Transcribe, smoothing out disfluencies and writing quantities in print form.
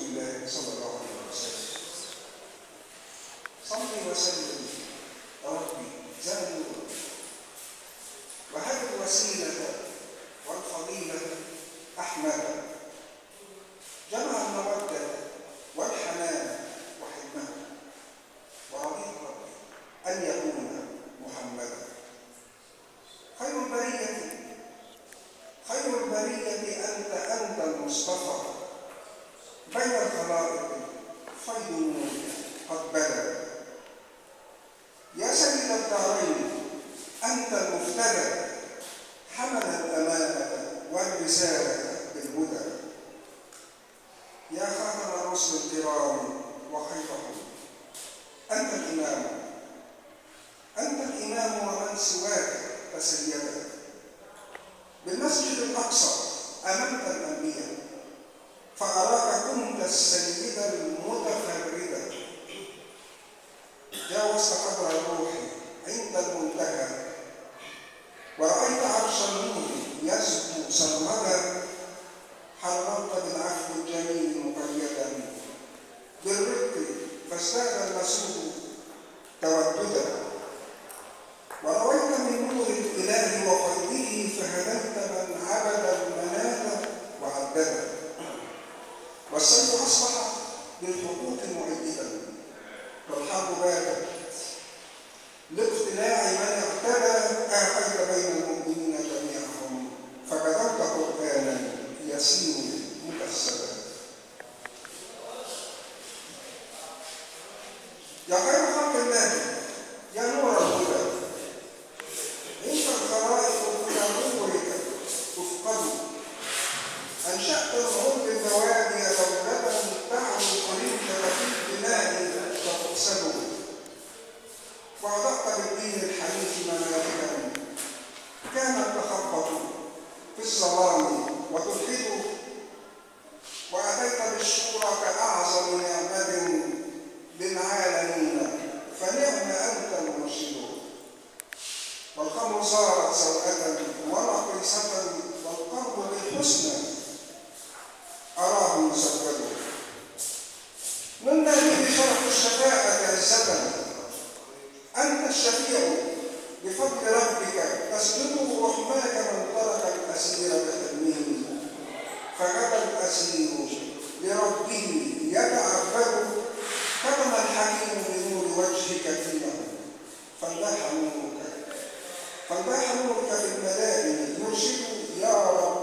الله صلى الله عليه وسلم. صل وسلم يا ربي زادوا وهب الوسيلة والفضيلة أحمد، جمع المودة والحنان وحلمه، ورضيت ربي أن يكون محمدا خير البرية أنت المصطفى بين الخلائق فيض النور قد بدا، يا سيد الدارين أنت المفتدى حمل الأمانة والرسالة بالهدى، يا خاتم الرسل الكرام وخيرهم أنت الإمام ومن سواك تسيدا، بالمسجد الأقصى أمامك الأنبياء فأراك كنت السيد المتفردة، جاوزت قدر الروح عند المنتهى ورأيت عرش النور يسبو سرمدا، حررت بالعفو الجميل مقيدا بالرق فازداد المسود توددا، ورويت من نور الإله وفيضه فهدمت من عبد المناة وعددا، والسيف أصبح للحقوق مؤيدا والحرب باتت لاقتلاع من اعتدى، آخيت بين المؤمنين جميعهم فكتبت قرآنا يسير مجسدا، يا خير خلق الله يا نور الهدى انت الخلائق في نورك تفقد، أنشأت العمر البوادي دولة تعلو قريبة في البناء فتقسم، وأضأت بالدين الحنيف ممالكا كانت تخبط في الظلام وتلحد، وأتيت بالشورى كأعظم نعمة للعالمين فنعم أنت المرشد، والخمر صارت سوءة ونقيصة والقرب بالحسنى أراه مسودا، منا به شرف الشفاعة عزة، أنت الشفيع بفضل ربك تسجد رحماك من ترك الأسير بتأمينه، فغدا الأسير لربه يتعبد، ختم الحكيم بنور وجهك فيه فلاح نورك في الملائم يرشد يا رب